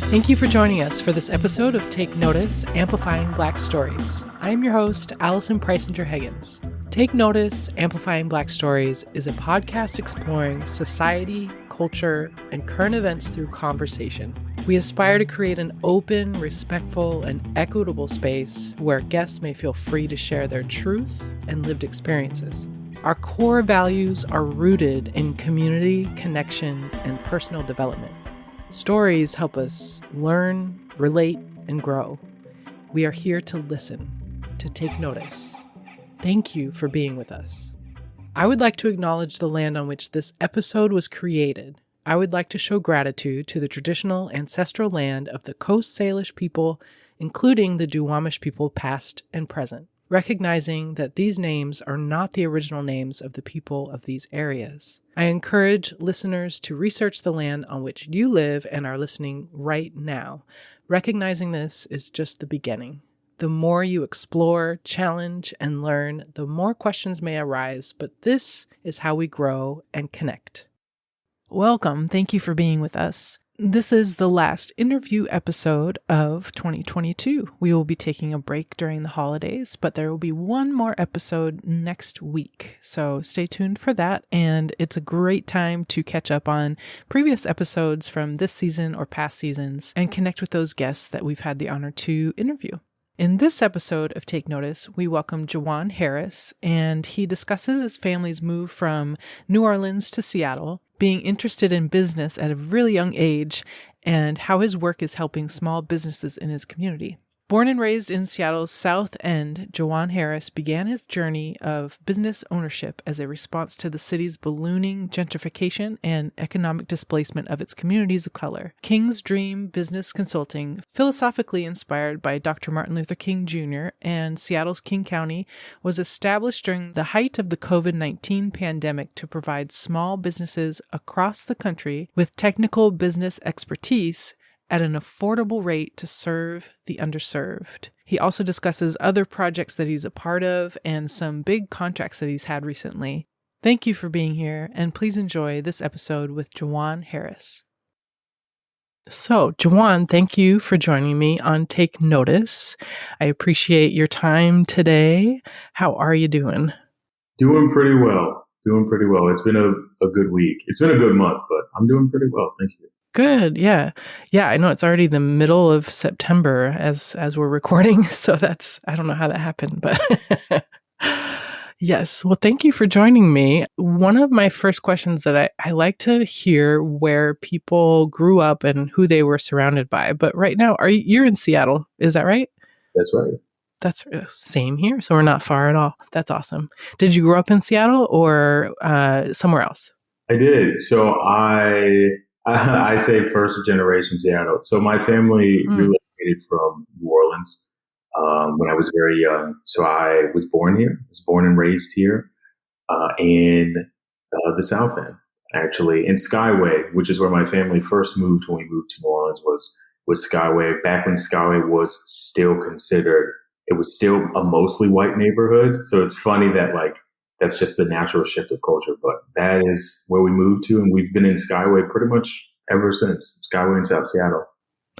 Thank you for joining us for this episode of Take Notice, Amplifying Black Stories. I am your host, Allison Preisinger-Higgins. Take Notice, Amplifying Black Stories is a podcast exploring society, culture, and current events through conversation. We aspire to create an open, respectful, and equitable space where guests may feel free to share their truth and lived experiences. Our core values are rooted in community, connection, and personal development. Stories help us learn, relate, and grow. We are here to listen, to take notice. Thank you for being with us. I would like to acknowledge the land on which this episode was created. I would like to show gratitude to the traditional ancestral land of the Coast Salish people, including the Duwamish people past and present, recognizing that these names are not the original names of the people of these areas. I encourage listeners to research the land on which you live and are listening right now. Recognizing this is just the beginning. The more you explore, challenge, and learn, the more questions may arise, but this is how we grow and connect. Welcome. Thank you for being with us. This is the last interview episode of 2022. We will be taking a break during the holidays, but there will be one more episode next week. So stay tuned for that. And it's a great time to catch up on previous episodes from this season or past seasons and connect with those guests that we've had the honor to interview. In this episode of Take Notice, we welcome Jawan Harris, and he discusses his family's move from New Orleans to Seattle, being interested in business at a really young age, and how his work is helping small businesses in his community. Born and raised in Seattle's South End, Jawan Harris began his journey of business ownership as a response to the city's ballooning gentrification and economic displacement of its communities of color. King's Dream Business Consulting, philosophically inspired by Dr. Martin Luther King Jr. and Seattle's King County, was established during the height of the COVID-19 pandemic to provide small businesses across the country with technical business expertise at an affordable rate to serve the underserved. He also discusses other projects that he's a part of and some big contracts that he's had recently. Thank you for being here, and please enjoy this episode with Jawan Harris. So, Jawan, thank you for joining me on Take Notice. I appreciate your time today. How are you doing? Doing pretty well. It's been a good week. It's been a good month, but I'm doing pretty well. Thank you. Good. Yeah. Yeah. I know it's already the middle of September as we're recording. So I don't know how that happened, but yes. Well, thank you for joining me. One of my first questions that I like to hear where people grew up and who they were surrounded by. But right now, you're in Seattle. Is that right? That's right. That's same here. So we're not far at all. That's awesome. Did you grow up in Seattle or somewhere else? I did. So I say first generation Seattle. So my family relocated from New Orleans when I was very young. So I was born here. I was born and raised here in the South End, actually, in Skyway, which is where my family first moved when we moved to New Orleans, was Skyway. Back when Skyway was still considered, it was still a mostly white neighborhood. So it's funny that that's just the natural shift of culture. But that is where we moved to, and we've been in Skyway pretty much ever since. Skyway in South Seattle.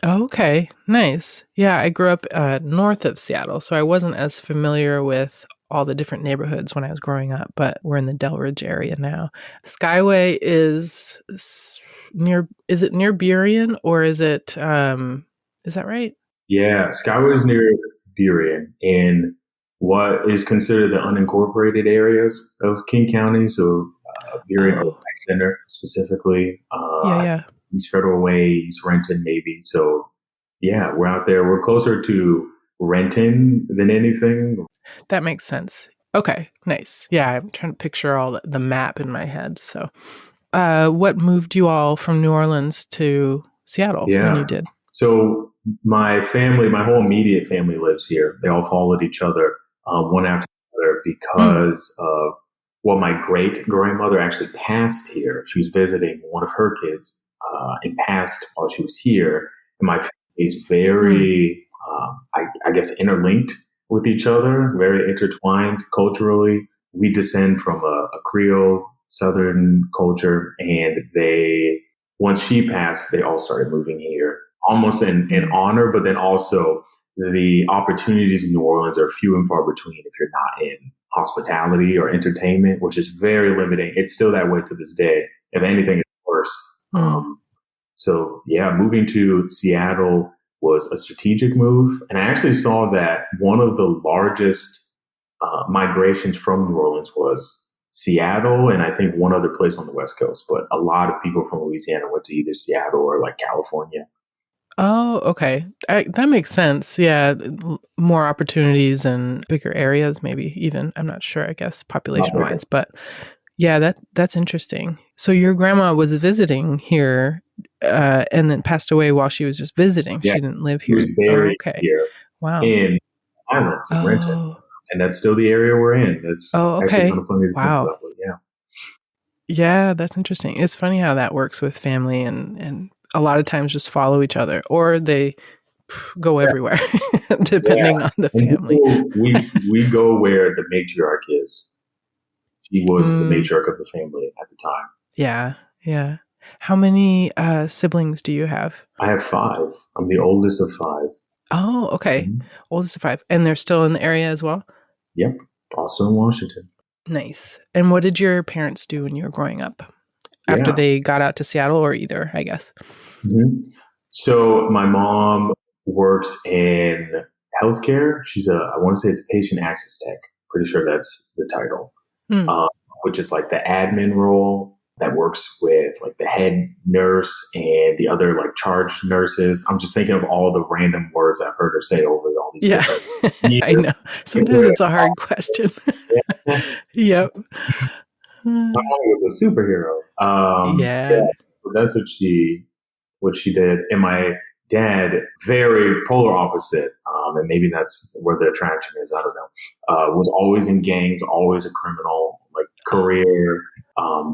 Okay, nice. Yeah, I grew up north of Seattle, so I wasn't as familiar with all the different neighborhoods when I was growing up, but we're in the Delridge area now. Skyway is it near Burien, or is it, is that right? Yeah, Skyway is near Burien in what is considered the unincorporated areas of King County. So Burien Urban Center specifically. Yeah. East Federal Way, East Renton maybe. So yeah, we're out there. We're closer to Renton than anything. That makes sense. Okay, nice. Yeah, I'm trying to picture all the map in my head. So what moved you all from New Orleans to Seattle when you did? So my whole immediate family lives here. They all followed each other one after the other because of, my great-grandmother actually passed here. She was visiting one of her kids and passed while she was here. And my family is very, I guess, interlinked with each other, very intertwined culturally. We descend from a Creole Southern culture, and once she passed, they all started moving here almost an honor, but then also the opportunities in New Orleans are few and far between if you're not in hospitality or entertainment, which is very limiting. It's still that way to this day. If anything, it's worse. So yeah, moving to Seattle was a strategic move. And I actually saw that one of the largest migrations from New Orleans was Seattle, and I think one other place on the West Coast. But a lot of people from Louisiana went to either Seattle or like California. Oh, okay. That makes sense. Yeah. More opportunities and bigger areas, maybe even. I'm not sure, I guess, population wise. But yeah, that's interesting. So your grandma was visiting here and then passed away while she was just visiting. Yeah. She didn't live here. She was buried here. Wow. In Islands, in Renton. And that's still the area we're in. That's actually kind of funny to think about. Yeah. Yeah, that's interesting. It's funny how that works with family and a lot of times just follow each other or they go everywhere depending on the family. We go where the matriarch is. She was the matriarch of the family at the time. Yeah. Yeah. How many siblings do you have? I have 5. I'm the oldest of 5. Oh, okay. Oldest of 5. And they're still in the area as well? Yep. Also in Washington. Nice. And what did your parents do when you were growing up? After they got out to Seattle or either, I guess? So my mom works in healthcare. She's I want to say it's a patient access tech. Pretty sure that's the title, which is like the admin role that works with like the head nurse and the other like charge nurses. I'm just thinking of all the random words I've heard her say over all these years. I know. Sometimes it's a hard question. Yep. My mom was a superhero. So that's what she did. And my dad, very polar opposite. And maybe that's where the attraction is. I don't know. Was always in gangs, always a criminal, like career,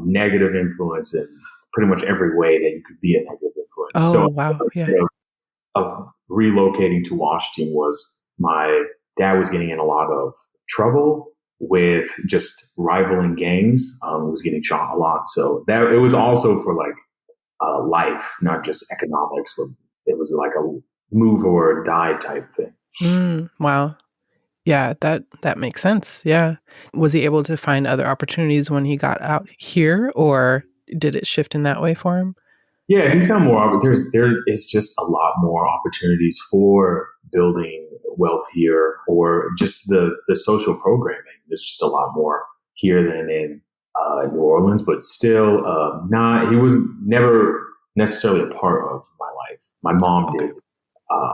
negative influence in pretty much every way that you could be a negative influence. Oh, wow. Yeah. Of relocating to Washington was my dad was getting in a lot of trouble with just rivaling gangs, was getting shot a lot. So that it was also for like life, not just economics, but it was like a move or die type thing. Wow. Yeah, that makes sense. Yeah. Was he able to find other opportunities when he got out here, or did it shift in that way for him? Yeah, he found more. There is just a lot more opportunities for building wealth here, or just the social programming. There's just a lot more here than in New Orleans, but still not. He was never necessarily a part of my life. My mom did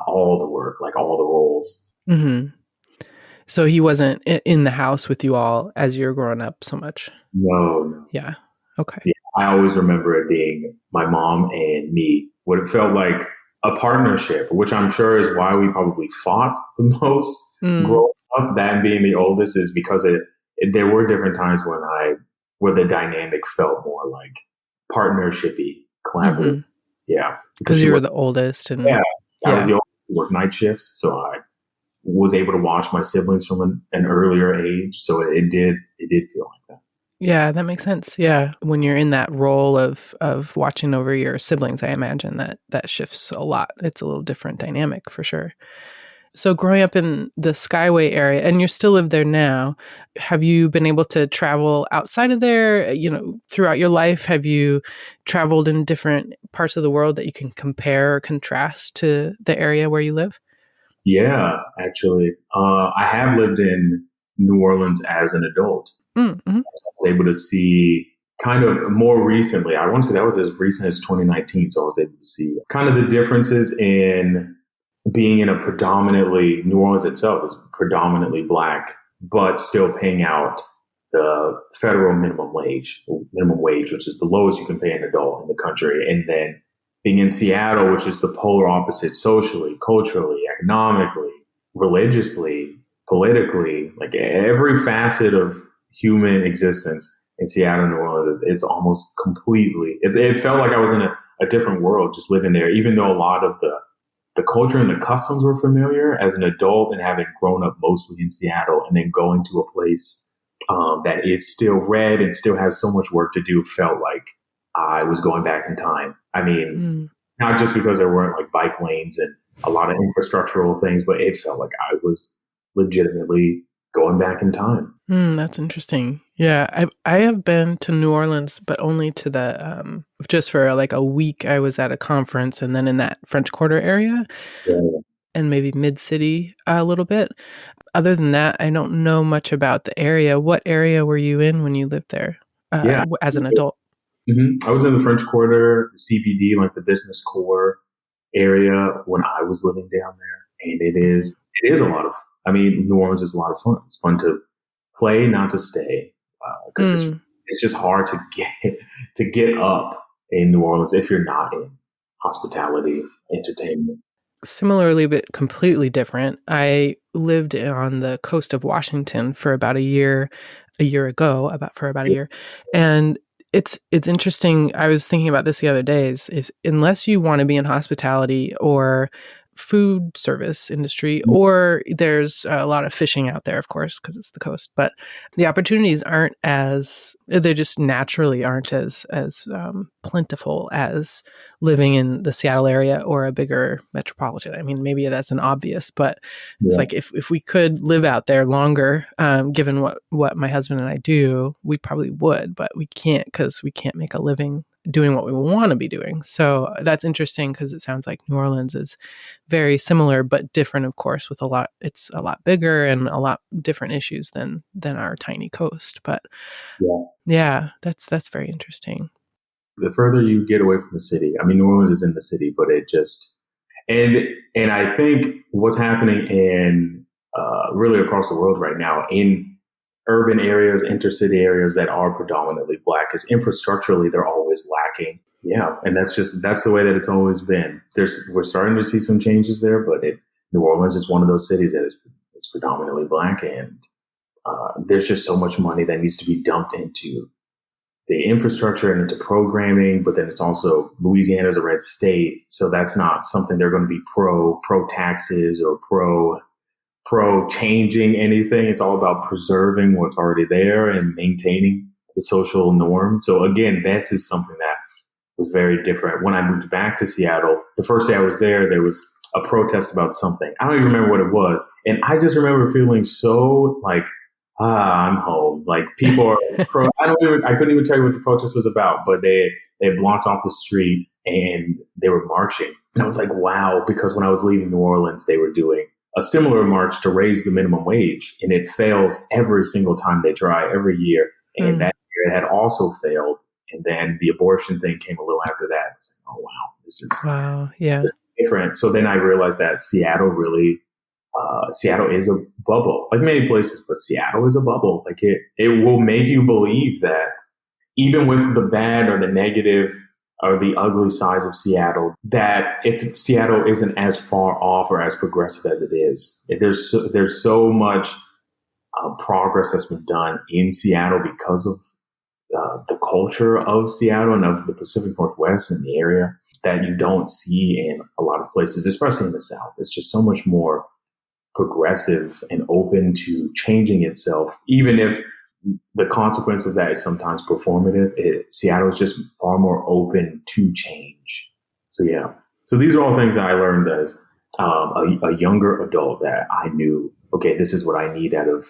all the work, like all the roles. Mm-hmm. So he wasn't in the house with you all as you were growing up so much? No. Yeah. Okay. Yeah, I always remember it being my mom and me. What it felt like a partnership, which I'm sure is why we probably fought the most growing up. That being the oldest is because there were different times where the dynamic felt more like partnershipy, collaborative. Yeah. Because you were the oldest. And I was the oldest to work night shifts. So I was able to watch my siblings from an earlier age. So it did feel like that. Yeah, that makes sense. Yeah. When you're in that role of watching over your siblings, I imagine that shifts a lot. It's a little different dynamic for sure. So growing up in the Skyway area, and you still live there now, have you been able to travel outside of there, throughout your life? Have you traveled in different parts of the world that you can compare or contrast to the area where you live? Yeah, actually. I have lived in New Orleans as an adult. Mm-hmm. I was able to see kind of more recently, I want to say that was as recent as 2019. So I was able to see kind of the differences in being in a predominantly, New Orleans itself is predominantly Black, but still paying out the federal minimum wage, which is the lowest you can pay an adult in the country. And then being in Seattle, which is the polar opposite socially, culturally, economically, religiously, politically, like every facet of human existence in Seattle, New Orleans, it's almost completely, it felt like I was in a different world just living there, even though a lot of the culture and the customs were familiar as an adult, and having grown up mostly in Seattle and then going to a place that is still red and still has so much work to do, felt like I was going back in time. I mean, not just because there weren't like bike lanes and a lot of infrastructural things, but it felt like I was legitimately going back in time. That's interesting. Yeah, I have been to New Orleans, but only to the just for like a week. I was at a conference, and then in that French Quarter area, Yeah. and maybe Mid City a little bit. Other than that, I don't know much about the area. What area were you in when you lived there Yeah. as an adult? I was in the French Quarter, the CBD, like the business core area when I was living down there. And it is a lot of, I mean, New Orleans is a lot of fun. It's fun to play, not to stay, because it's just hard to get up in New Orleans if you're not in hospitality, entertainment. Similarly, but completely different. I lived on the coast of Washington for about a year ago, for about a year. And it's interesting. I was thinking about this the other day is unless you want to be in hospitality or food service industry, or there's a lot of fishing out there, of course, because it's the coast, but the opportunities they just naturally aren't as plentiful as living in the Seattle area or a bigger metropolitan. I mean, maybe that's an obvious, but it's like if we could live out there longer, given what my husband and I do, we probably would, but we can't because we can't make a living doing what we want to be doing. So that's interesting because it sounds like New Orleans is very similar but different, of course, it's a lot bigger and a lot different issues than our tiny coast. But yeah, that's very interesting. The further you get away from the city, I mean, New Orleans is in the city, but it just, and I think what's happening in really across the world right now in urban areas, intercity areas that are predominantly Black, is infrastructurally they're always lacking. Yeah, and that's the way that it's always been. We're starting to see some changes there, but New Orleans is one of those cities that is predominantly Black, and there's just so much money that needs to be dumped into the infrastructure and into programming. But then it's also Louisiana is a red state, so that's not something they're going to be pro taxes or pro changing anything. It's all about preserving what's already there and maintaining the social norm. So again, this is something that was very different. When I moved back to Seattle, the first day I was there was a protest about something. I don't even remember what it was. And I just remember feeling so like, I'm home. Like people are, I couldn't even tell you what the protest was about, but they blocked off the street and they were marching. And I was like, wow, because when I was leaving New Orleans, they were doing a similar march to raise the minimum wage, and it fails every single time they try, every year. And that year it had also failed. And then the abortion thing came a little after that. It's like, oh wow, this is different. So then I realized that Seattle is a bubble, like many places, but Seattle is a bubble. Like it will make you believe that even with the bad or the negative or the ugly sides of Seattle, that Seattle isn't as far off or as progressive as it is. There's so much progress that's been done in Seattle because of the culture of Seattle and of the Pacific Northwest and the area that you don't see in a lot of places, especially in the South. It's just so much more progressive and open to changing itself, even if the consequence of that is sometimes performative. Seattle is just far more open to change. So yeah. So these are all things that I learned as a younger adult, that I knew, okay, this is what I need out of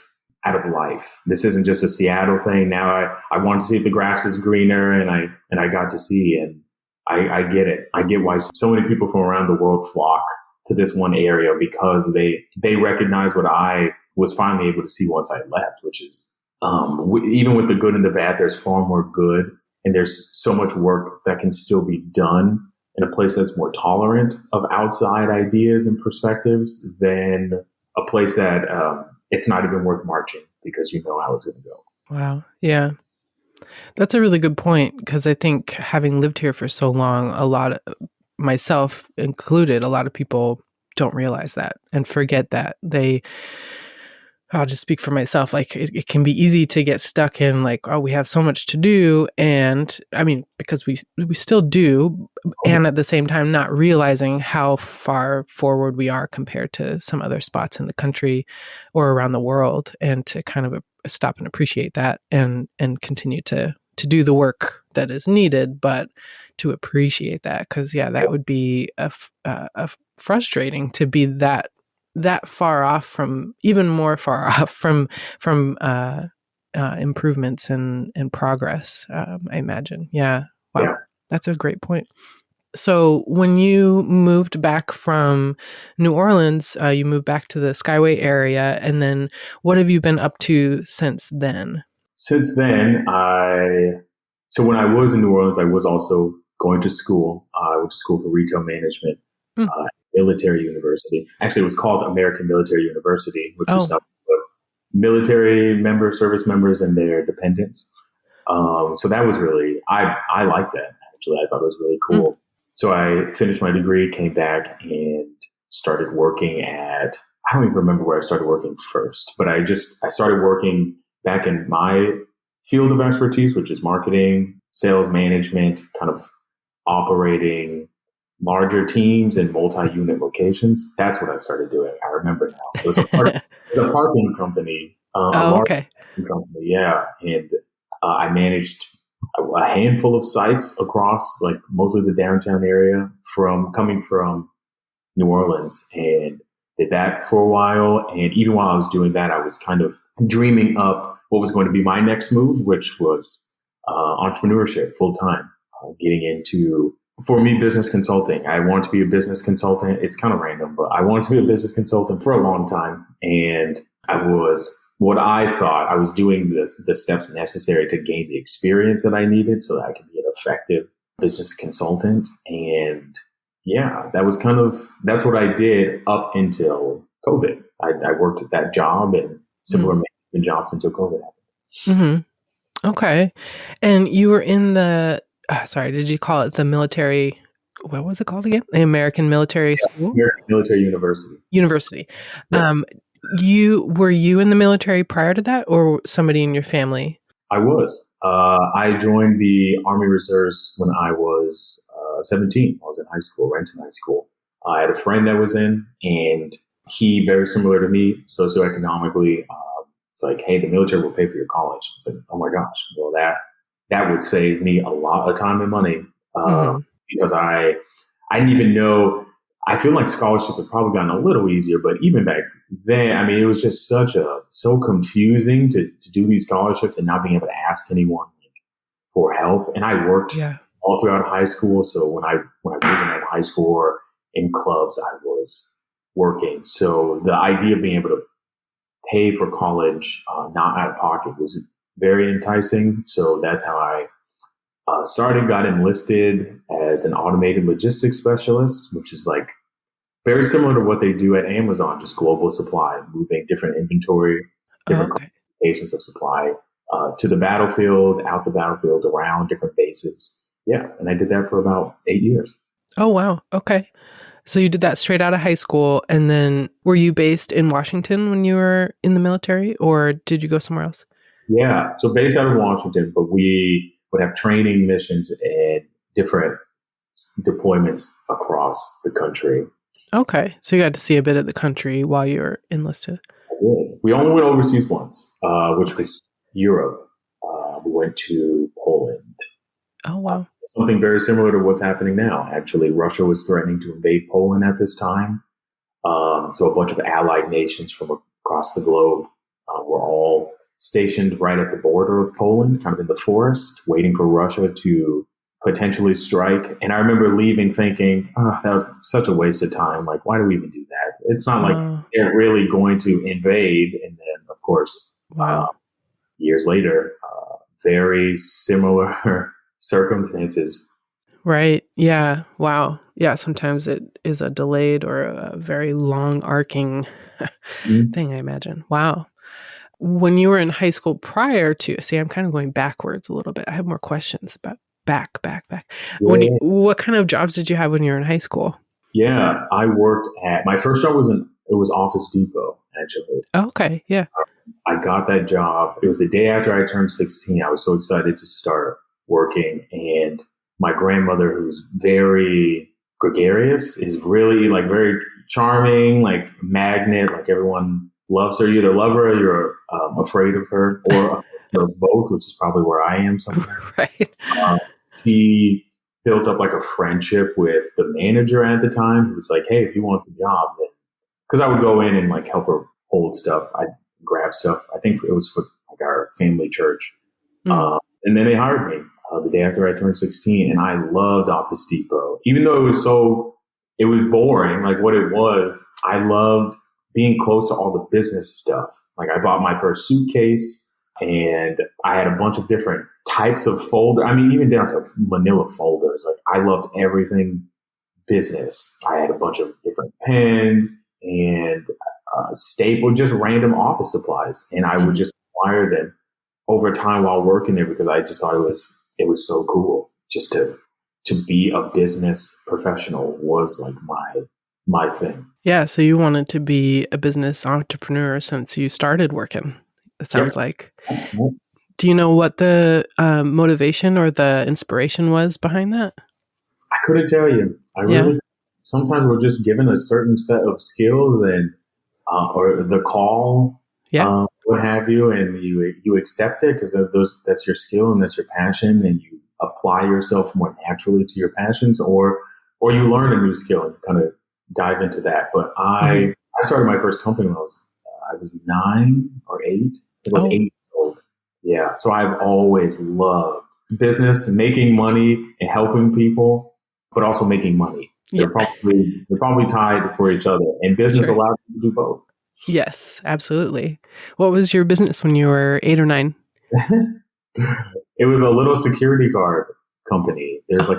life. This isn't just a Seattle thing. Now I wanted to see if the grass was greener, and I got to see, and I get it. I get why so many people from around the world flock to this one area, because they recognize what I was finally able to see once I left, which is even with the good and the bad, there's far more good, and there's so much work that can still be done in a place that's more tolerant of outside ideas and perspectives than a place that it's not even worth marching because you know how it's going to go. Wow. Yeah. That's a really good point, because I think having lived here for so long, a lot of, myself included, a lot of people don't realize that and forget that. I'll just speak for myself. Like it can be easy to get stuck in like, oh, we have so much to do. And I mean, because we still do. And at the same time, not realizing how far forward we are compared to some other spots in the country or around the world, and to kind of stop and appreciate that and continue to do the work that is needed, but to appreciate that, because that would be a frustrating to be that far off from, even more far off from improvements and progress. I imagine. Yeah. Wow. Yeah. That's a great point. So when you moved back from New Orleans, you moved back to the Skyway area, and then what have you been up to since then? Since then, so when I was in New Orleans, I was also going to school. I went to school for retail management, military university. Actually, it was called American Military University, which was nothing but military members, service members, and their dependents. So that was really, I liked that. Actually, I thought it was really cool. So I finished my degree, came back, and started working I don't even remember where I started working first, but I started working back in my field of expertise, which is marketing, sales management, kind of operating larger teams in multi-unit locations. That's what I started doing. I remember now. It was a parking company, large parking company, yeah. And I managed a handful of sites across like mostly the downtown area coming from New Orleans, and did that for a while. And even while I was doing that, I was kind of dreaming up what was going to be my next move, which was entrepreneurship full time, getting into, for me, business consulting. I wanted to be a business consultant. It's kind of random, but I wanted to be a business consultant for a long time. And I was doing the steps necessary to gain the experience that I needed so that I could be an effective business consultant. And yeah, that's what I did up until COVID. I worked at that job and similar management jobs until COVID happened. Okay. And you were in did you call it the military? What was it called again? The American Military School? American Military University. Yeah. Were you in the military prior to that, or somebody in your family? I was. I joined the Army Reserves when I was 17. I was in high school, Renton High School. I had a friend that was in, and he, very similar to me, socioeconomically, it's like, hey, the military will pay for your college. It's like, oh my gosh, well, that would save me a lot of time and money, because I didn't even know. I feel like scholarships have probably gotten a little easier, but even back then, I mean, it was just so confusing to do these scholarships and not being able to ask anyone for help. And I worked all throughout high school. So when I wasn't at high school or in clubs, I was working. So the idea of being able to pay for college, not out of pocket, was very enticing. So that's how I got enlisted as an automated logistics specialist, which is like very similar to what they do at Amazon, just global supply, moving different inventory, different classifications of supply to the battlefield, out the battlefield, around different bases. Yeah. And I did that for about 8 years. Oh, wow. Okay. So you did that straight out of high school. And then were you based in Washington when you were in the military, or did you go somewhere else? Yeah. So based out of Washington, but we would have training missions and different deployments across the country. Okay. So you got to see a bit of the country while you were enlisted. I did. We only went overseas once, which was Europe. We went to Poland. Oh, wow. Something very similar to what's happening now. Actually, Russia was threatening to invade Poland at this time. So a bunch of allied nations from across the globe were all stationed right at the border of Poland, kind of in the forest, waiting for Russia to potentially strike. And I remember leaving thinking, that was such a waste of time. Like, why do we even do that? It's not like they're really going to invade. And then, of course, years later, very similar circumstances. Right. Yeah. Wow. Yeah. Sometimes it is a delayed or a very long arcing thing, I imagine. Wow. When you were in high school prior to, I'm kind of going backwards a little bit. I have more questions about back. Yeah. What kind of jobs did you have when you were in high school? Yeah, I worked my first job was Office Depot, actually. Oh, okay. Yeah. I got that job. It was the day after I turned 16. I was so excited to start working. And my grandmother, who's very gregarious, is really like very charming, like magnet, like everyone loves her. You either love her or you're afraid of her, or of both, which is probably where I am somewhere. Right. He built up like a friendship with the manager at the time. He was like, hey, if he wants a job, then, because I would go in and like help her hold stuff. I'd grab stuff. I think it was for like our family church. And then they hired me the day after I turned 16, and I loved Office Depot. Even though it was boring, like what it was, I loved being close to all the business stuff. Like I bought my first suitcase, and I had a bunch of different types of folder. I mean, even down to manila folders. Like I loved everything business. I had a bunch of different pens and staple, just random office supplies, and I would just acquire them over time while working there because I just thought it was so cool just to be a business professional was like my thing. Yeah. So you wanted to be a business entrepreneur since you started working, it sounds like. Do you know what the motivation or the inspiration was behind that? I couldn't tell you. Sometimes we're just given a certain set of skills and or the call, what have you, and you accept it because that's your skill and that's your passion, and you apply yourself more naturally to your passions, or you learn a new skill and kind of dive into that. But I started my first company when I was 9 or 8. It was 8 years old. Yeah. So I've always loved business, making money and helping people, but also making money. They're probably tied for each other, and business allows you to do both. Yes, absolutely. What was your business when you were 8 or 9? It was a little security guard company. There's a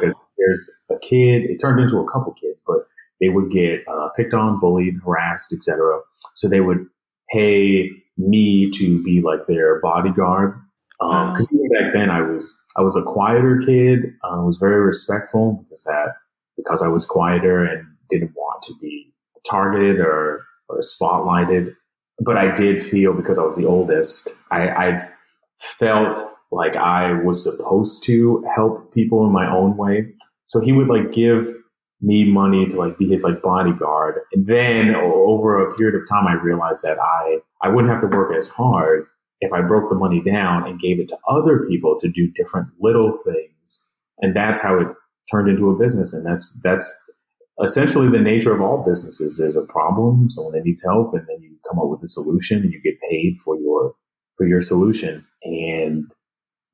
kid. It turned into a couple kids, but they would get picked on, bullied, harassed, etc. So they would pay me to be like their bodyguard. Because even back then I was a quieter kid. I was very respectful because I was quieter and didn't want to be targeted or spotlighted. But I did feel, because I was the oldest, I've felt like I was supposed to help people in my own way. So he would like give me money to like be his like bodyguard. And then over a period of time, I realized that I wouldn't have to work as hard if I broke the money down and gave it to other people to do different little things. And that's how it turned into a business. And that's essentially the nature of all businesses. There's a problem, someone that needs help, and then you come up with a solution and you get paid for your solution. And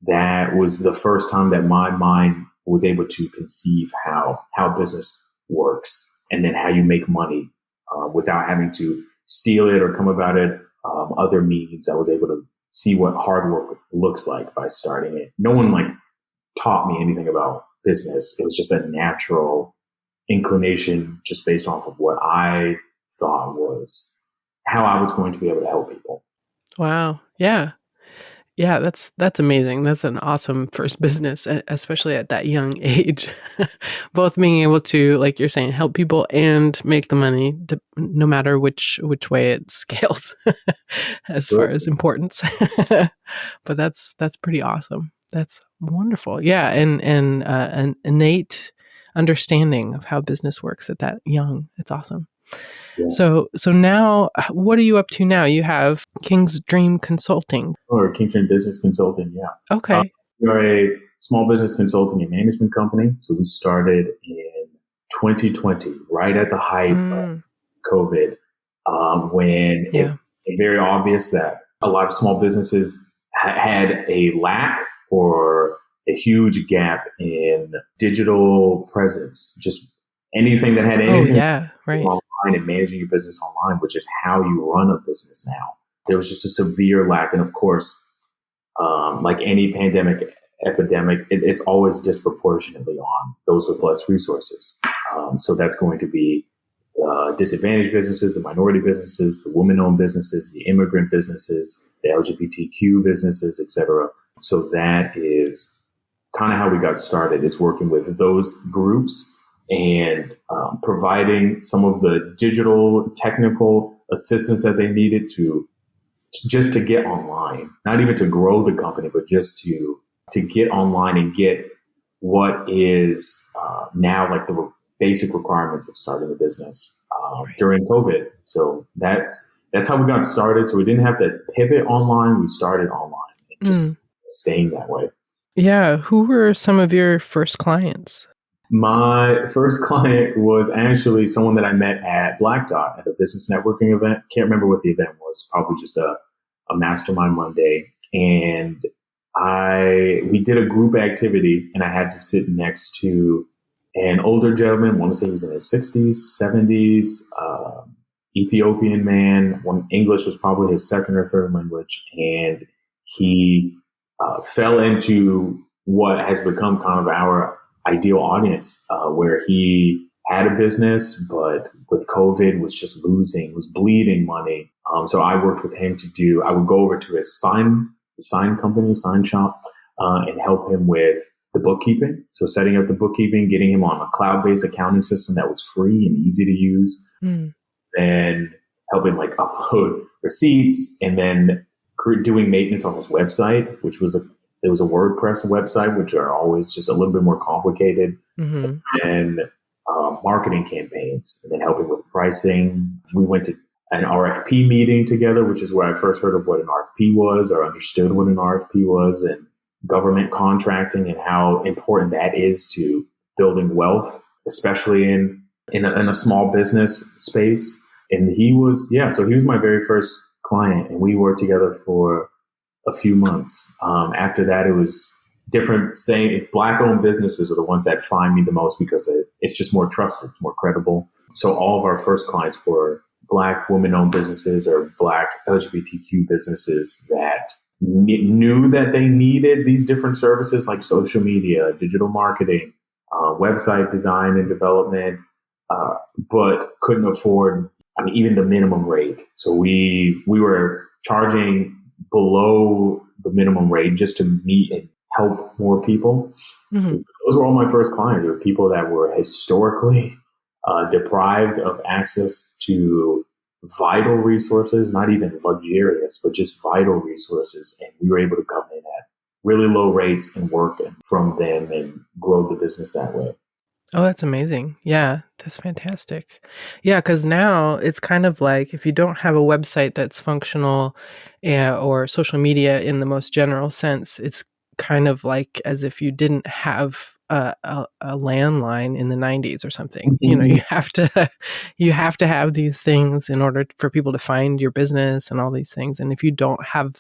that was the first time that my mind was able to conceive how business works, and then how you make money without having to steal it or come about it other means. I was able to see what hard work looks like by starting it. No one like taught me anything about business. It was just a natural inclination just based off of what I thought was how I was going to be able to help people. Wow. Yeah. Yeah, that's amazing. That's an awesome first business, especially at that young age. Both being able to, like you're saying, help people and make the money, no matter which way it scales as far as importance. But that's pretty awesome. That's wonderful. Yeah, and an innate understanding of how business works at that young. It's awesome. Yeah. So now, what are you up to now? You have King's Dream Consulting. Or King's Dream Business Consulting, yeah. Okay. We're a small business consulting and management company. So we started in 2020, right at the height of COVID, when it was very obvious that a lot of small businesses had a lack or a huge gap in digital presence, just anything that had anything online and managing your business online, which is how you run a business now. There was just a severe lack. And of course, like any pandemic, epidemic, it's always disproportionately on those with less resources. So that's going to be disadvantaged businesses, the minority businesses, the women-owned businesses, the immigrant businesses, the LGBTQ businesses, etc. So that is kind of how we got started, is working with those groups and providing some of the digital technical assistance that they needed to get online, not even to grow the company, but just to get online and get what is now like the basic requirements of starting a business during COVID. So that's how we got started. So we didn't have to pivot online. We started online. just staying that way. Yeah. Who were some of your first clients? My first client was actually someone that I met at Black Dot at a business networking event. Can't remember what the event was. Probably just a mastermind Monday. And we did a group activity, and I had to sit next to an older gentleman. I want to say he was in his 60s, 70s, Ethiopian man. English was probably his second or third language. And he fell into what has become kind of our ideal audience, where he had a business, but with COVID was bleeding money. So I worked with him I would go over to his sign company, sign shop, and help him with the bookkeeping. So setting up the bookkeeping, getting him on a cloud-based accounting system that was free and easy to use, and helping like upload receipts, and then doing maintenance on his website, which was there was a WordPress website, which are always just a little bit more complicated, and marketing campaigns, and then helping with pricing. We went to an RFP meeting together, which is where I first heard of what an RFP was, or understood what an RFP was, and government contracting and how important that is to building wealth, especially in a small business space. And he was my very first client, and we worked together for a few months. After that, it was different. Saying Black-owned businesses are the ones that find me the most because it's just more trusted, it's more credible. So all of our first clients were Black women-owned businesses or Black LGBTQ businesses that knew that they needed these different services like social media, digital marketing, website design and development, but couldn't afford, even the minimum rate. So we were charging below the minimum rate just to meet and help more people. Those were all my first clients. They were people that were historically deprived of access to vital resources, not even luxurious, but just vital resources. And we were able to come in at really low rates and work from them and grow the business that way. Oh, that's amazing. Yeah, that's fantastic. Yeah, because now it's kind of like if you don't have a website that's functional or social media in the most general sense, it's kind of like as if you didn't have a landline in the 90s or something. You have to have these things in order for people to find your business and all these things. And if you don't have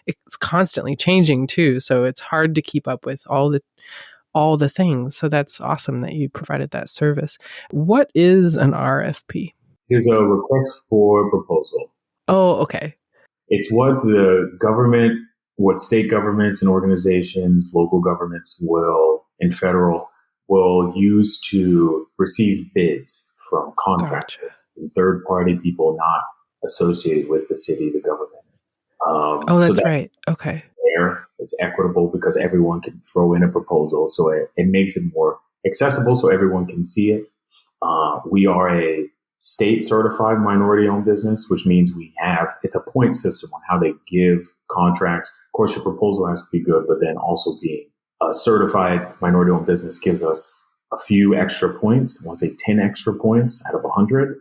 it's constantly changing too. So it's hard to keep up with all the things. So that's awesome that you provided that service. What is an RFP? It's a request for proposal. Oh, okay. It's what state governments and organizations, local governments and federal will use to receive bids from contractors and third-party people not associated with the city, the government. That's right. Okay. Fair. It's equitable because everyone can throw in a proposal. So it makes it more accessible so everyone can see it. We are a state certified minority owned business, which means it's a point system on how they give contracts. Of course, your proposal has to be good, but then also being a certified minority owned business gives us a few extra points. I want to say 10 extra points out of 100.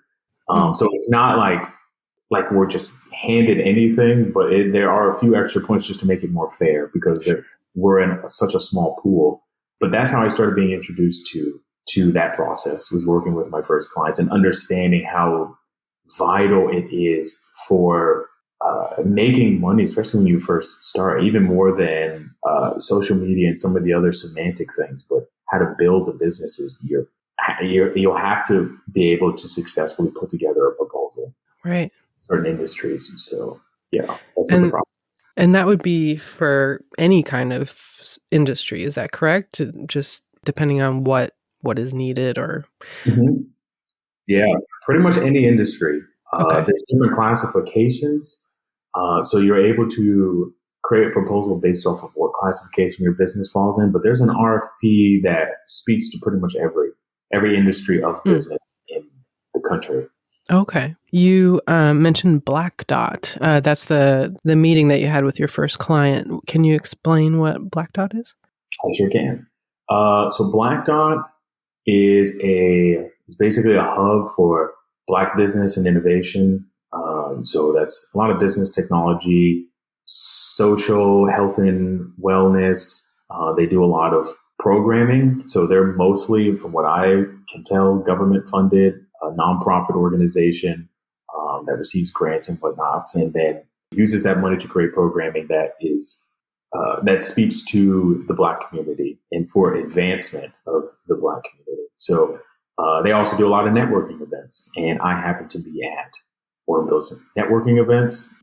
So it's not like we're just handed anything, but there are a few extra points just to make it more fair because we're in such a small pool. But that's how I started being introduced to that process, was working with my first clients and understanding how vital it is for making money, especially when you first start, even more than social media and some of the other semantic things, but how to build the businesses. You'll have to be able to successfully put together a proposal. Right. Certain industries. So yeah, that's what the process is. And that would be for any kind of industry. Is that correct? Just depending on what is needed or. Yeah, pretty much any industry. Okay. There's different classifications. So you're able to create a proposal based off of what classification your business falls in. But there's an RFP that speaks to pretty much every industry of business in the country. Okay. You mentioned Black Dot. That's the meeting that you had with your first client. Can you explain what Black Dot is? I sure can. So Black Dot is basically a hub for Black business and innovation. So that's a lot of business technology, social health and wellness. They do a lot of programming. So they're mostly, from what I can tell, government funded, a nonprofit organization that receives grants and whatnots, and then uses that money to create programming that is that speaks to the Black community and for advancement of the Black community. So they also do a lot of networking events, and I happen to be at one of those networking events.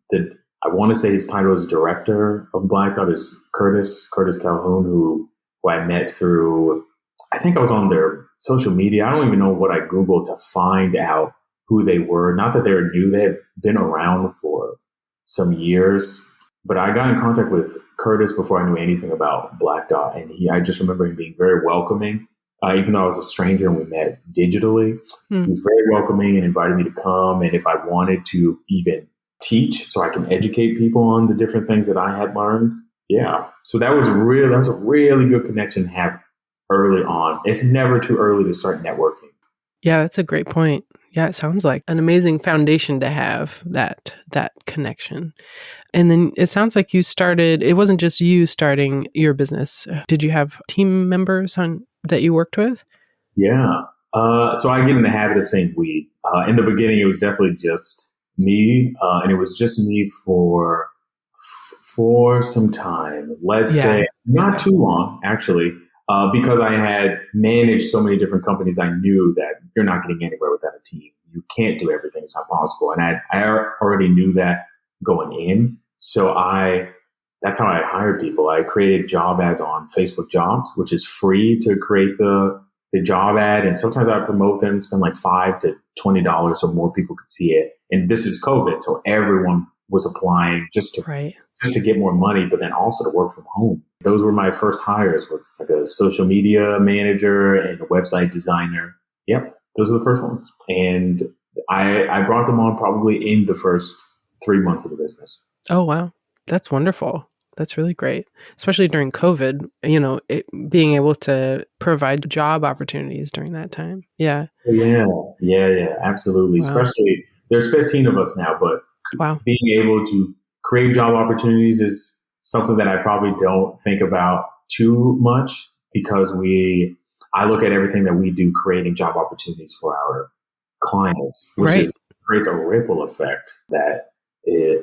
I want to say his title is Director of Black Dot is Curtis Calhoun, who I met through, I think I was on their social media. I don't even know what I Googled to find out who they were. Not that they were new, they had been around for some years. But I got in contact with Curtis before I knew anything about Black Dot, and I just remember him being very welcoming. Even though I was a stranger and we met digitally, he was very welcoming and invited me to come. And if I wanted to even teach so I can educate people on the different things that I had learned. Yeah. So that was a really good connection to have early on. It's never too early to start networking. Yeah, that's a great point. Yeah, it sounds like an amazing foundation to have that connection. And then it sounds like it wasn't just you starting your business. Did you have team members that you worked with? Yeah. So I get in the habit of saying we. In the beginning, it was definitely just me, and it was just me for some time. Let's say not too long, actually, because I had managed so many different companies. I knew that you're not getting anywhere without a team. You can't do everything; it's not possible. And I already knew that going in. So that's how I hired people. I created job ads on Facebook Jobs, which is free to create the job ad. And sometimes I promote them, spend like $5 to $20 so more people could see it. And this is COVID. So everyone was applying just to get more money, but then also to work from home. Those were my first hires, was like a social media manager and a website designer. Yep. Those are the first ones. And I brought them on probably in the first 3 months of the business. Oh, wow. That's wonderful. That's really great, especially during COVID, being able to provide job opportunities during that time. Yeah. Yeah, absolutely. Wow. Especially, there's 15 of us now, but being able to create job opportunities is something that I probably don't think about too much, because I look at everything that we do creating job opportunities for our clients, which creates a ripple effect that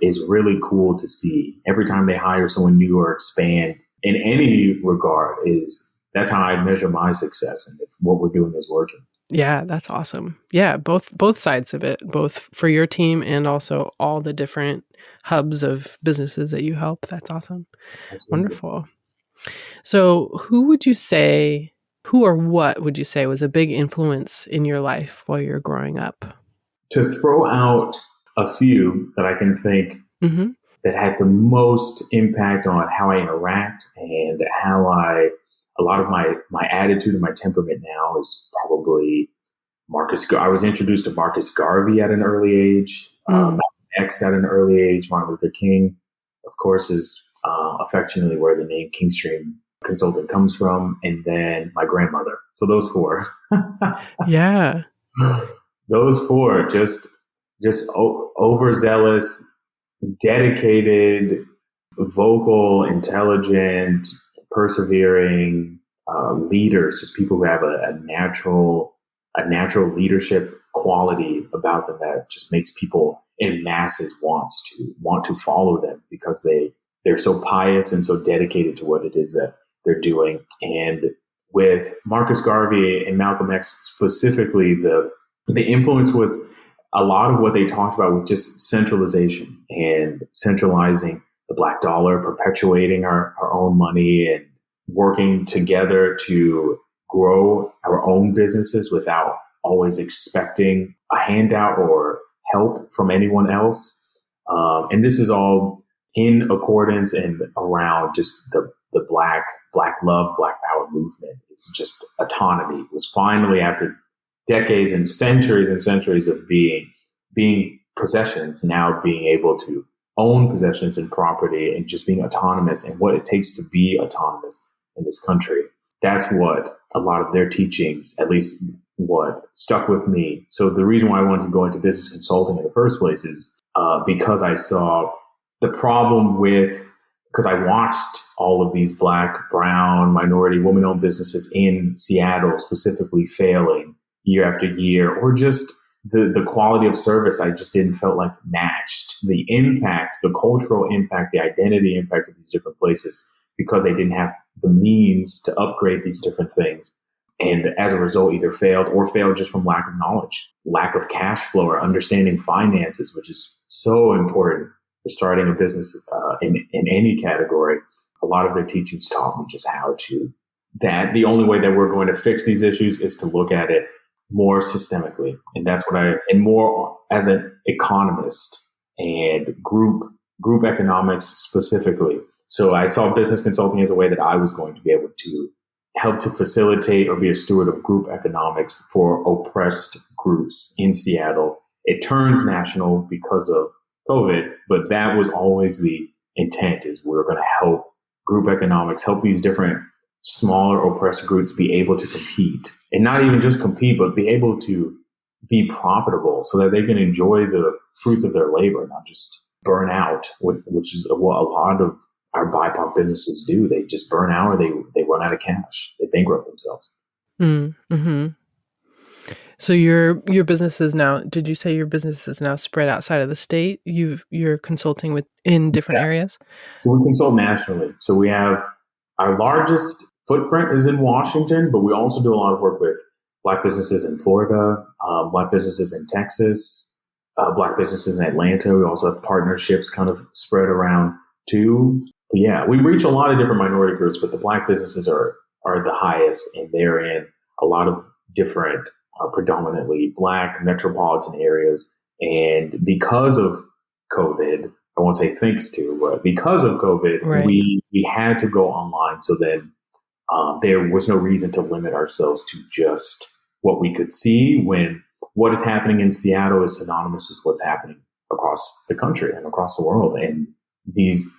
is really cool to see. Every time they hire someone new or expand in any regard, that's how I measure my success and if what we're doing is working. Yeah, that's awesome. Yeah, both sides of it, both for your team and also all the different hubs of businesses that you help. That's awesome. Absolutely. Wonderful. So who or what would you say was a big influence in your life while you're growing up? To throw out a few that I can think that had the most impact on how I interact and how a lot of my attitude and my temperament now is probably I was introduced to Marcus Garvey at an early age, Malcolm X at an early age, Martin Luther King, of course, is affectionately where the name Kingstream Consulting comes from, and then my grandmother. So those four. Yeah. Those four, just overzealous, dedicated, vocal, intelligent, persevering leaders, just people who have a natural leadership quality about them that just makes people in masses want to follow them, because they're so pious and so dedicated to what it is that they're doing. And with Marcus Garvey and Malcolm X specifically, the influence was a lot of what they talked about with just centralization and centralizing the Black dollar, perpetuating our own money, and working together to grow our own businesses without always expecting a handout or help from anyone else. And this is all in accordance and around just the Black love, Black power movement. It's just autonomy. It was finally, after decades and centuries of being possessions, now being able to own possessions and property and just being autonomous and what it takes to be autonomous in this country. That's what a lot of their teachings, at least what stuck with me. So the reason why I wanted to go into business consulting in the first place is because I saw the problem with, because I watched all of these Black, brown, minority, woman-owned businesses in Seattle specifically failing year after year, or just the quality of service I just didn't felt like matched the impact, the cultural impact, the identity impact of these different places, because they didn't have the means to upgrade these different things. And as a result, either failed just from lack of knowledge, lack of cash flow, or understanding finances, which is so important for starting a business in any category. A lot of their teachings taught me just how to, that the only way that we're going to fix these issues is to look at it more systemically. And that's what and more as an economist and group economics specifically. So I saw business consulting as a way that I was going to be able to help to facilitate or be a steward of group economics for oppressed groups in Seattle. It turned national because of COVID, but that was always the intent, is we're going to help group economics, help these different smaller oppressed groups be able to compete, and not even just compete, but be able to be profitable so that they can enjoy the fruits of their labor, not just burn out, which is what a lot of our BIPOC businesses do. They just burn out, or they run out of cash. They bankrupt themselves. Mm-hmm. So your business is now, did you say your business is now spread outside of the state? You're consulting in different areas? So we consult nationally. So we have, our largest footprint is in Washington, but we also do a lot of work with Black businesses in Florida, Black businesses in Texas, Black businesses in Atlanta. We also have partnerships kind of spread around too. But yeah, we reach a lot of different minority groups, but the Black businesses are the highest, and they're in a lot of different, predominantly Black metropolitan areas. And because of COVID, I won't say thanks to, but because of COVID, right, we had to go online. So then there was no reason to limit ourselves to just what we could see, when what is happening in Seattle is synonymous with what's happening across the country and across the world. And these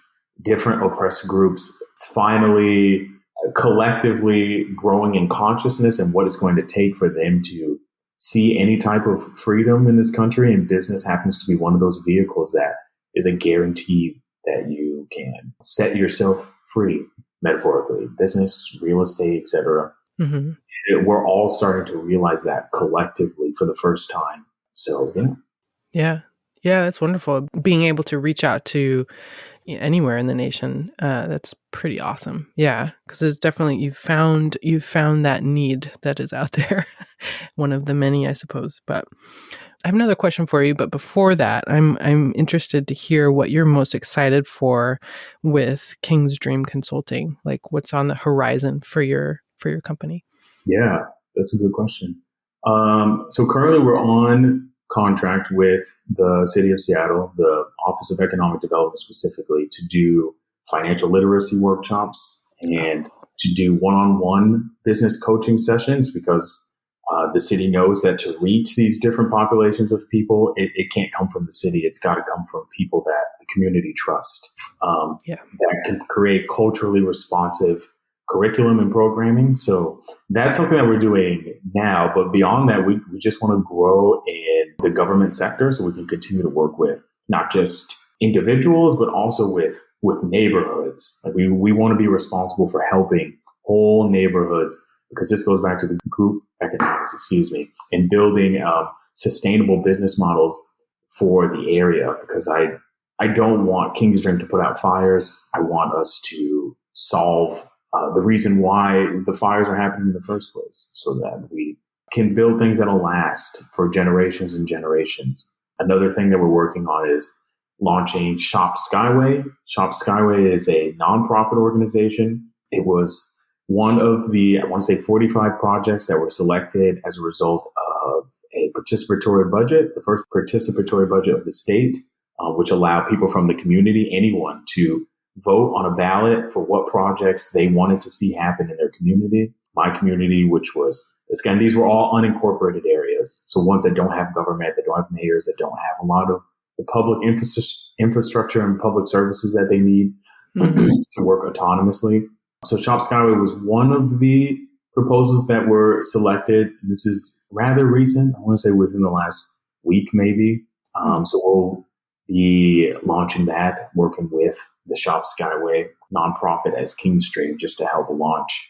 different oppressed groups finally collectively growing in consciousness and what it's going to take for them to see any type of freedom in this country. And business happens to be one of those vehicles that is a guarantee that you can set yourself free, metaphorically, business, real estate, etc. Mm-hmm. We're all starting to realize that collectively for the first time. So, yeah, that's wonderful. Being able to reach out to anywhere in the nation, that's pretty awesome. Yeah, because it's definitely you've found that need that is out there. One of the many, I suppose. But I have another question for you. But before that, I'm interested to hear what you're most excited for with King's Dream Consulting. Like, what's on the horizon for your company? Yeah, that's a good question. So currently we're on contract with the city of Seattle, the Office of Economic Development specifically, to do financial literacy workshops and to do one-on-one business coaching sessions, because the city knows that to reach these different populations of people, it can't come from the city. It's got to come from people that the community trust, that can create culturally responsive curriculum and programming. So that's something that we're doing now. But beyond that, we just want to grow in the government sector so we can continue to work with not just individuals, but also with neighborhoods. Like we want to be responsible for helping whole neighborhoods, because this goes back to the group economics, and building sustainable business models for the area. Because I don't want King's Dream to put out fires. I want us to solve the reason why the fires are happening in the first place, so that we can build things that'll last for generations and generations. Another thing that we're working on is launching Shop Skyway. Shop Skyway is a nonprofit organization. It was one of the, I want to say, 45 projects that were selected as a result of a participatory budget, the first participatory budget of the state, which allowed people from the community, anyone, to vote on a ballot for what projects they wanted to see happen in their community. My community, which was, again, these were all unincorporated areas. So ones that don't have government, that don't have mayors, that don't have a lot of the public infrastructure and public services that they need to work autonomously. So Shop Skyway was one of the proposals that were selected. This is rather recent. I want to say within the last week, maybe. So be launching that, working with the Shop Skyway nonprofit as Kingstream just to help launch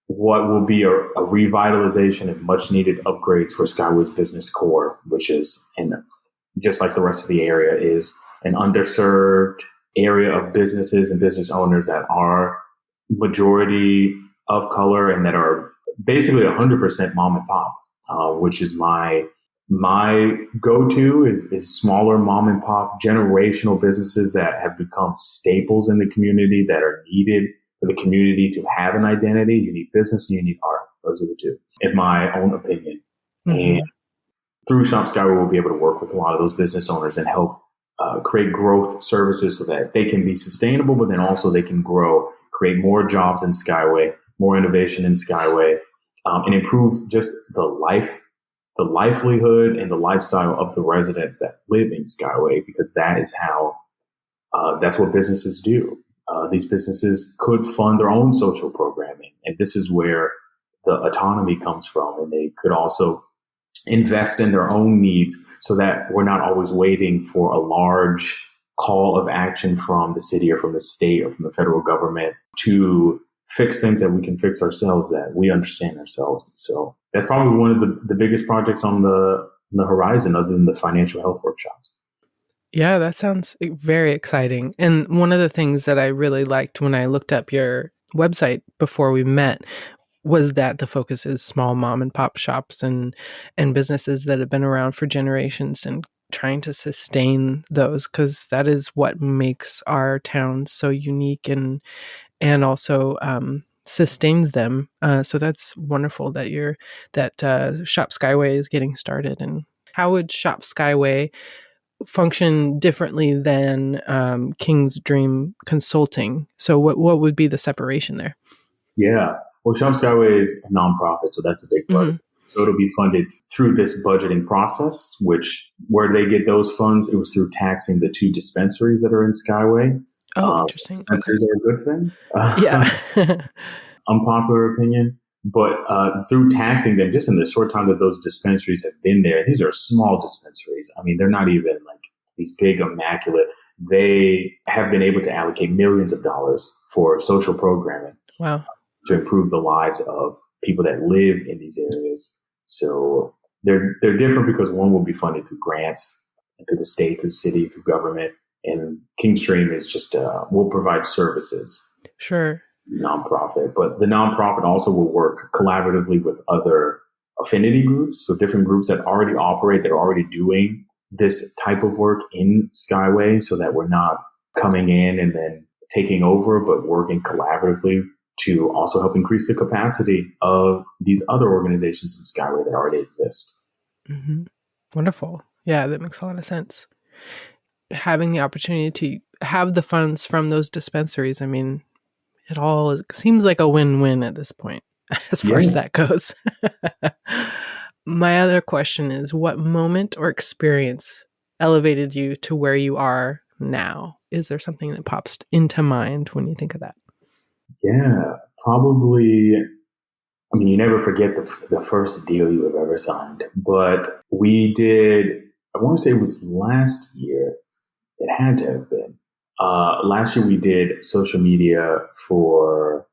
what will be a revitalization and much needed upgrades for Skyway's business core, which is, and just like the rest of the area, is an underserved area of businesses and business owners that are majority of color and that are basically 100% mom and pop, which is my go-to is smaller mom and pop generational businesses that have become staples in the community that are needed for the community to have an identity. You need business and you need art. Those are the two, in my own opinion. Mm-hmm. And through Shop Skyway, we'll be able to work with a lot of those business owners and help create growth services so that they can be sustainable, but then also they can grow, create more jobs in Skyway, more innovation in Skyway, and improve just the livelihood and the lifestyle of the residents that live in Skyway, because that is how, that's what businesses do. These businesses could fund their own social programming, and this is where the autonomy comes from. And they could also invest in their own needs so that we're not always waiting for a large call of action from the city or from the state or from the federal government to fix things that we can fix ourselves, that we understand ourselves. So that's probably one of the biggest projects on the horizon, other than the financial health workshops. Yeah, that sounds very exciting. And one of the things that I really liked when I looked up your website before we met was that the focus is small mom and pop shops and businesses that have been around for generations, and trying to sustain those, because that is what makes our towns so unique and also sustains them. So that's wonderful that Shop Skyway is getting started. And how would Shop Skyway function differently than King's Dream Consulting? So what would be the separation there? Yeah. Well, Shop Skyway is a nonprofit, so that's a big part. Mm-hmm. So it'll be funded through this budgeting process, where they get those funds, it was through taxing the 2 dispensaries that are in Skyway. Oh, interesting. Dispensaries are a good thing. Yeah. Unpopular opinion. But through taxing them, just in the short time that those dispensaries have been there, these are small dispensaries. I mean, they're not even like these big, immaculate. They have been able to allocate millions of dollars for social programming. Wow. To improve the lives of people that live in these areas. So they're different because one will be funded through grants, through the state, through the city, through government. And Kingstream is just, will provide services. Sure. Nonprofit. But the nonprofit also will work collaboratively with other affinity groups. So different groups that already operate, that are already doing this type of work in Skyway, so that we're not coming in and then taking over, but working collaboratively to also help increase the capacity of these other organizations in Skyway that already exist. Mm-hmm. Wonderful. Yeah, that makes a lot of sense. Having the opportunity to have the funds from those dispensaries, I mean, it all seems like a win-win at this point, as far as that goes. My other question is, what moment or experience elevated you to where you are now? Is there something that pops into mind when you think of that? Yeah, probably. I mean, you never forget the first deal you have ever signed. But we did, I want to say it was last year. It had to have been. Last year we did social media for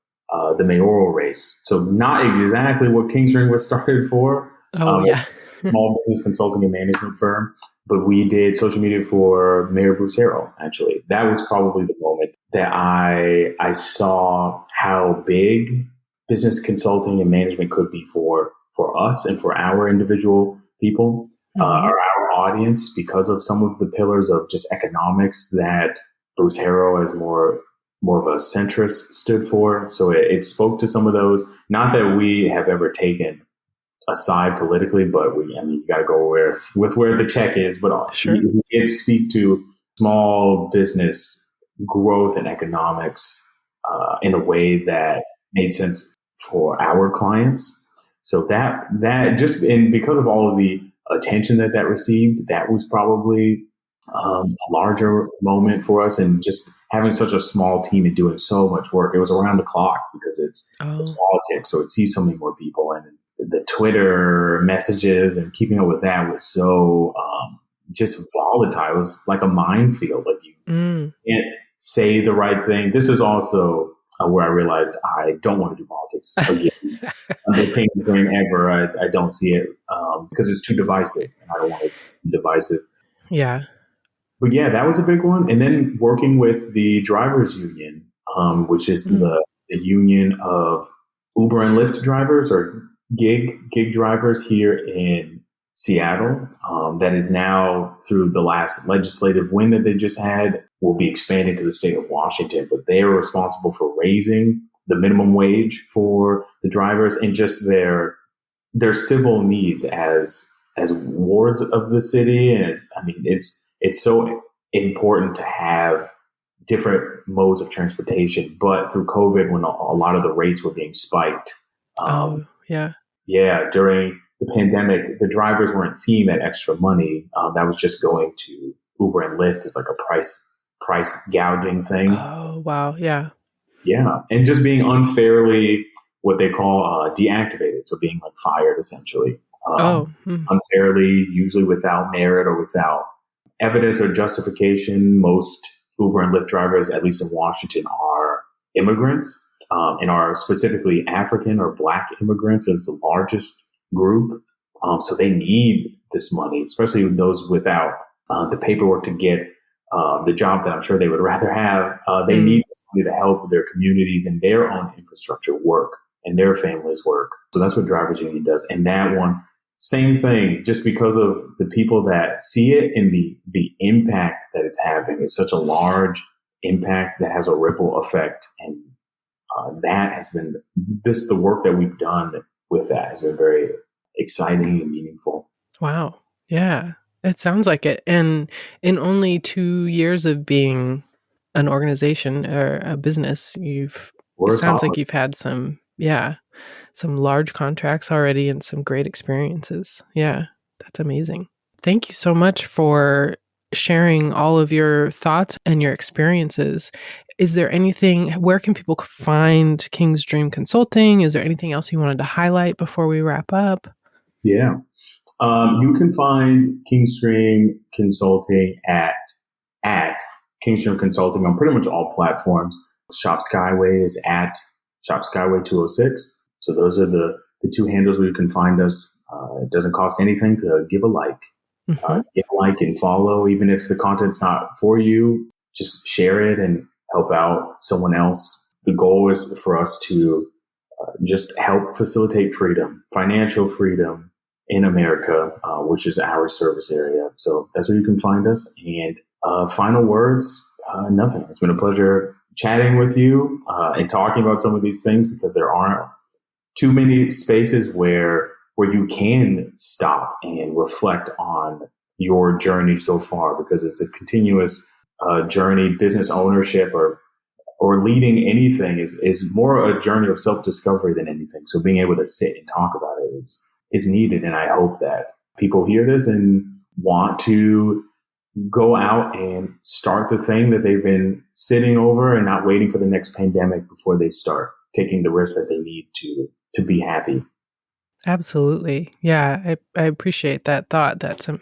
the mayoral race. So not exactly what Kingstream was started for. Yeah. Small business consulting and management firm. But we did social media for Mayor Bruce Harrell, actually. That was probably the moment that I saw how big business consulting and management could be for us and for our individual people, or our audience, because of some of the pillars of just economics that Bruce Harrell, as more of a centrist, stood for. So it spoke to some of those. Not that we have ever taken aside politically, but you got to go where the check is. But sure. We get to speak to small business growth and economics in a way that made sense for our clients. So that just, and because of all of the attention that received, that was probably a larger moment for us. And just having such a small team and doing so much work, it was around the clock because it's politics, so it sees so many more people, and the Twitter messages and keeping up with that was so just volatile. It was like a minefield. Like you can't say the right thing. This is also where I realized I don't want to do politics again. Under King's dream ever, I don't see it because it's too divisive, and I don't want to be divisive. Yeah. But yeah, that was a big one. And then working with the drivers union, which is the union of Uber and Lyft drivers or gig drivers here in Seattle. That is now, through the last legislative win that they just had, will be expanded to the state of Washington. But they are responsible for raising the minimum wage for the drivers and just their civil needs as wards of the city. And it's so important to have different modes of transportation. But through COVID, when a lot of the rates were being spiked, during the pandemic, the drivers weren't seeing that extra money. That was just going to Uber and Lyft as like a price gouging thing. Oh, wow. Yeah. Yeah. And just being unfairly, what they call deactivated. So being like fired, essentially. Unfairly, usually without merit or without evidence or justification. Most Uber and Lyft drivers, at least in Washington, are immigrants and are specifically African or Black immigrants as the largest group. So they need this money, especially those without the paperwork to get the jobs that I'm sure they would rather have. They need this money to help their communities and their own infrastructure work and their families work. So that's what Drivers Union does. And that one, same thing, just because of the people that see it and the impact that it's having. It's such a large impact that has a ripple effect. And that has been the work that we've done with that has been very exciting and meaningful. Wow. Yeah, it sounds like it. And in only 2 years of being an organization or a business, it sounds like you've had some large contracts already and some great experiences. Yeah, that's amazing. Thank you so much for sharing all of your thoughts and your experiences. Is there anything, where can people find King's Dream Consulting? Is there anything else you wanted to highlight before we wrap up? Yeah. You can find King's Dream Consulting at King's Dream Consulting on pretty much all platforms. Shop Skyway is at Shop Skyway 206. So those are the two handles where you can find us. It doesn't cost anything to give a like. To give a like and follow, even if the content's not for you, just share it and help out someone else. The goal is for us to just help facilitate freedom, financial freedom in America, which is our service area. So that's where you can find us. And final words, nothing. It's been a pleasure chatting with you and talking about some of these things, because there aren't too many spaces where you can stop and reflect on your journey so far, because it's a continuous journey. Business ownership or leading anything is more a journey of self-discovery than anything. So being able to sit and talk about it is needed. And I hope that people hear this and want to go out and start the thing that they've been sitting over and not waiting for the next pandemic before they start taking the risks that they need to be happy. Absolutely. Yeah, I appreciate that thought. That's a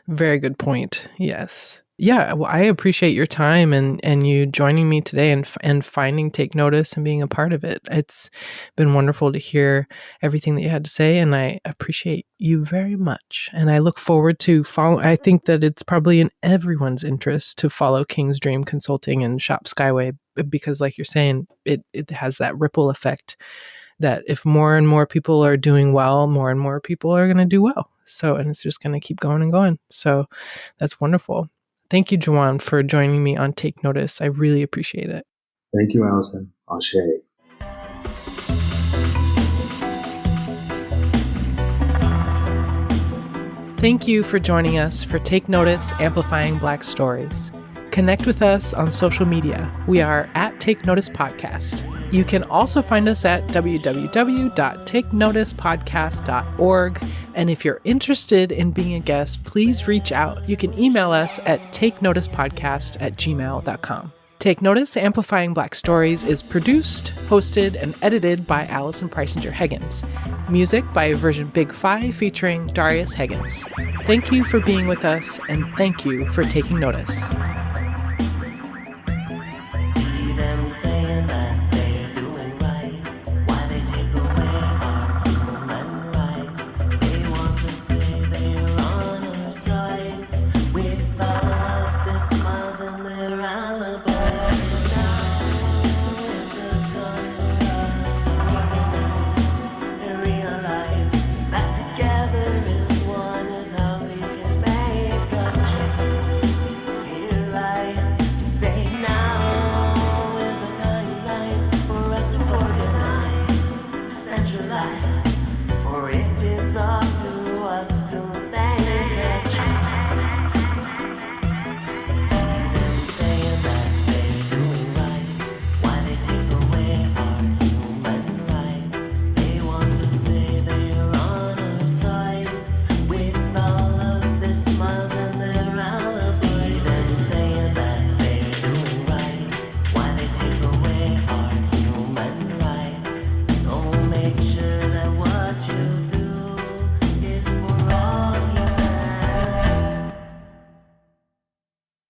very good point. Yes. Yeah, well, I appreciate your time and you joining me today and finding Take Notice and being a part of it. It's been wonderful to hear everything that you had to say, and I appreciate you very much. And I look forward to I think that it's probably in everyone's interest to follow King's Dream Consulting and Shop Skyway, because like you're saying, it has that ripple effect that if more and more people are doing well, more and more people are going to do well. So, and it's just going to keep going and going. So that's wonderful. Thank you, Jawan, for joining me on Take Notice. I really appreciate it. Thank you, Allison. Ashe. Thank you for joining us for Take Notice, Amplifying Black Stories. Connect with us on social media. We are at Take Notice Podcast. You can also find us at www.takenoticepodcast.org. And if you're interested in being a guest, please reach out. You can email us at takenoticepodcast@gmail.com. Take Notice, Amplifying Black Stories is produced, hosted, and edited by Allison Preisinger Higgins. Music by Version Big 5 featuring Darius Higgins. Thank you for being with us, and thank you for taking notice. Or it is up to us to thank the